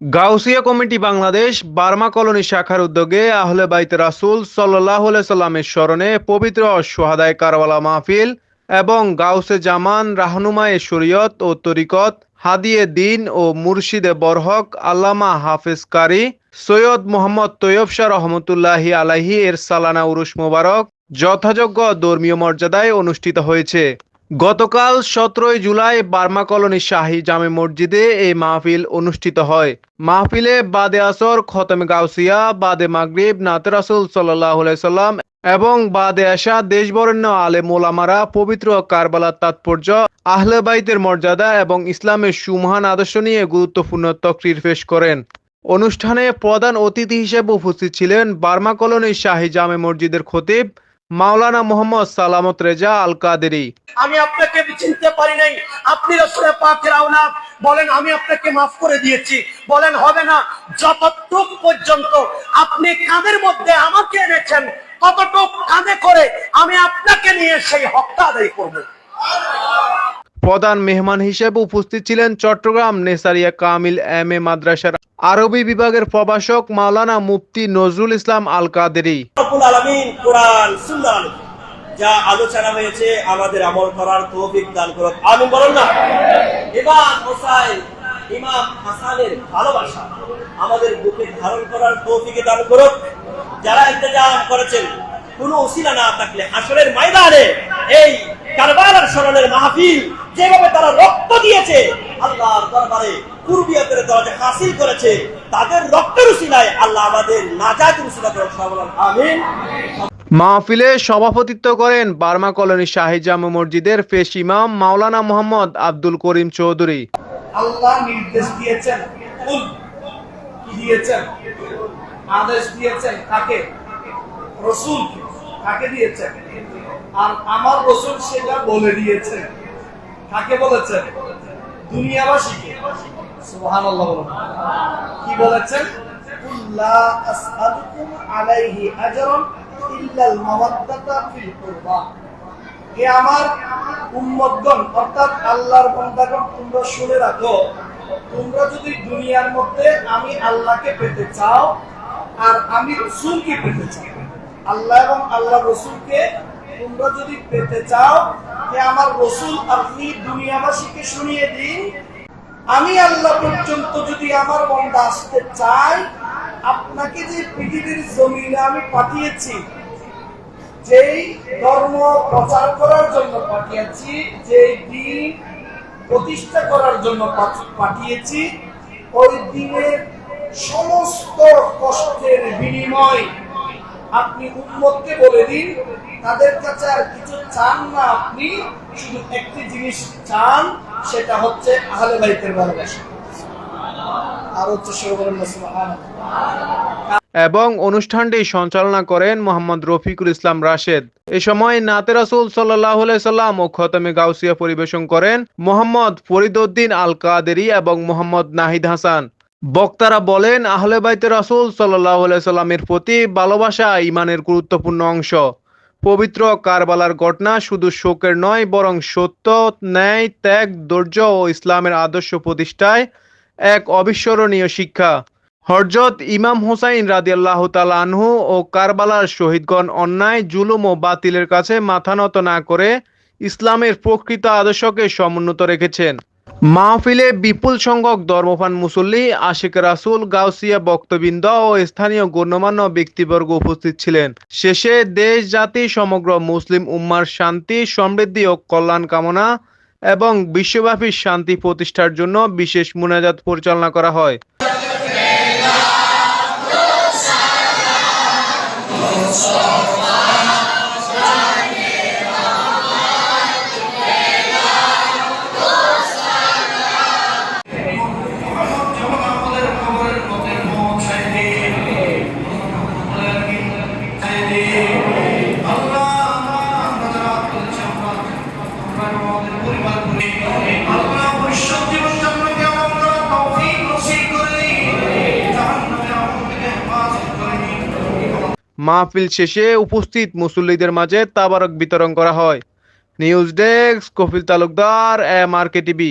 Gausia committee Bangladesh Burma colony শাখার উদ্যোগে আহলে বাইতে রাসূল সাল্লাল্লাহু আলাইহি সাল্লামের স্মরণে পবিত্র সোহাদায়ে কারবালা মাহফিল এবং গাউসে জামান রাহনুমায়ে শরীয়ত ও তরিকত হাদিয়ে দ্বীন ও মুরশিদে বরহক আল্লামা হাফেজ কারি সৈয়দ মোহাম্মদ তৈয়ব শাহ রহমতুল্লাহি আলাইহি এর সালানা উরুস মোবারক যথাযোগ্য ধর্মীয় মর্যাদায় অনুষ্ঠিত হয়েছে। গতকাল 17 জুলাই বার্মা কলোনি শাহী জামে মসজিদে এই মাহফিল অনুষ্ঠিত হয়। মাহফিলে বাদে আসর খতমে গাউসিয়া, বাদে মাগরিব নাতে রাসূল সাল্লাল্লাহু আলাইহি সাল্লাম এবং বাদে আশা দেশবরেণ্য আলেম ওলামারা পবিত্র কারবালার তাৎপর্য, আহলে বাইতের মর্যাদা এবং ইসলামের সুমহান আদর্শ নিয়ে গুরুত্বপূর্ণ তকরির পেশ করেন। অনুষ্ঠানে প্রধান অতিথি হিসেবে উপস্থিত ছিলেন বার্মা কলোনি শাহী জামে মসজিদের খতিব মাওলানা মোহাম্মদ সালামত রেজা আল কাদেরী। আমি আপনাকে চিনতে পারি নাই, আপনি রাসূল পাকের আওলাদ, বলেন আমি আপনাকে মাফ করে দিয়েছি, বলেন হবে না। যতটুক পর্যন্ত আপনি কাঁধের মধ্যে আমাকে এনেছেন ততটুক কাঁধে করে আমি আপনাকে নিয়ে সেই হকটা আদায় করব। প্রধান মেহমান হিসেবে উপস্থিত ছিলেন চট্টগ্রাম নেসারিয়া কামিল এম.এ মাদ্রাসার আরবি বিভাগের প্রভাষক মাওলানা মুফতি নজরুল ইসলাম আল কাদেরী। রব্বুল আলামিন কোরআন সুন্নাহ যা আলোচনা হয়েছে আমাদের আমল করার তৌফিক দান করুক, আমিন বলুন না। ইমাম হাসানের ভালোবাসা আমাদের বুকে ধারণ করার তৌফিক দান করুক। যারা ইন্তজাম করেছেন, কোনো ওসিলা না থাকলে হাসরের ময়দানে এই কারবালার স্মরণের মাহফিল যেভাবে তারা রক্ত দিয়েছে, আল্লাহর দরবারে কুরবিয়তের দরজা হাসিল করেছে, তাদের রক্তের উসিলায় আল্লাহ আমাদের নাজাতের উসিলা করুন, আমিন। মাহফিলে সভাপতিত্ব করেন বার্মা কলোনি শাহী জামে মসজিদের পেশ ইমাম মাওলানা মোহাম্মদ আব্দুল করিম চৌধুরী। আল্লাহ নির্দেশ দিয়েছেন, কি দিয়েছেন? আদেশ দিয়েছেন কাকে? রাসূল কাকে দিয়েছেন? আর আমার রাসূল সেটা বলে দিয়েছে। কাকে বলেছেন? দুনিয়াবাসীকে। সুবহানাল্লাহ বলুন। কি বলেছেন? কুল্লা আসআলুকুম আলাইহি আজরান ইল্লাল মাওয়াদ্দাতা ফিল কুরবা। হে আমার উম্মতগণ, অর্থাৎ আল্লাহর বান্দাগণ, তোমরা শুনে রাখো, তোমরা যদি দুনিয়ার মধ্যে আমি আল্লাহকে পেতে চাও আর আমি রাসূলকে পেতে চাও, আল্লাহ এবং আল্লাহ রাসূলকে তোমরা যদি পেতে চাও, হে আমার রাসূল আপনি দুনিয়াবাসীকে শুনিয়ে দিন, আমি আল্লাহ পর্যন্ত যদি আমার বান্দা আসতে চাই, আপনাকে যে পৃথিবীর জমিনে আমি পাঠিয়েছি, যেই ধর্ম প্রচার করার জন্য পাঠিয়েছি, যেই দ্বীন প্রতিষ্ঠা করার জন্য পাঠিয়েছি, ওই দ্বীনের সমস্ত কষ্টের বিনিময় আপনি উম্মতকে বলে দিন, তাদের কাছে আর কিছু চান না, আপনি শুধু একটি জিনিস চান, সেটা হচ্ছে আহলে বাইতের ভালোবাসা। আর হচ্ছে এবং অনুষ্ঠানটি সঞ্চালনা করেন মোহাম্মদ রফিকুল ইসলাম রাশেদ। এ সময় নাতে রাসূল সাল্লাল্লাহু আলাইহি সাল্লাম ও খতমে গাউসিয়া পরিবেশন করেন মোহাম্মদ ফরিদউদ্দিন আল কাদেরী এবং মোহাম্মদ নাহিদ হাসান। বক্তারা বলেন, আহলে বাইতে রাসূল সাল্লাল্লাহু আলাইহি সাল্লামের প্রতি ভালোবাসা ঈমানের গুরুত্বপূর্ণ অংশ। পবিত্র কারবালার ঘটনা শুধু শোকের নয়, বরং সত্য, ন্যায়, ত্যাগ, ধৈর্য ও ইসলামের আদর্শ প্রতিষ্ঠায় এক অবিস্মরণীয় শিক্ষা। হযরত ইমাম হুসাইন রাদিয়াল্লাহু তাআলা আনহু ও কারবালার শহীদগণ অন্যায়, জুলুম ও বাতিলের কাছে মাথা নত না করে ইসলামের প্রকৃত আদর্শকে সমুন্নত রেখেছেন। মাহফিলে বিপুল সংখ্যক ধর্মপ্রাণ মুসল্লি, আশিক রাসূল, গাউসিয়া বক্তবৃন্দ ও স্থানীয় গণ্যমান্য ব্যক্তিবর্গ উপস্থিত ছিলেন। শেষে দেশ, জাতি, সমগ্র মুসলিম উম্মার শান্তি, সমৃদ্ধি ও কল্যাণ কামনা এবং বিশ্বব্যাপী শান্তি প্রতিষ্ঠার জন্য বিশেষ মুনাজাত পরিচালনা করা হয়। মাহফিল শেষে উপস্থিত মুসল্লিদের মাঝে তাবারক বিতরণ করা হয়। News desk, Kafil Talukdar, MRK TV।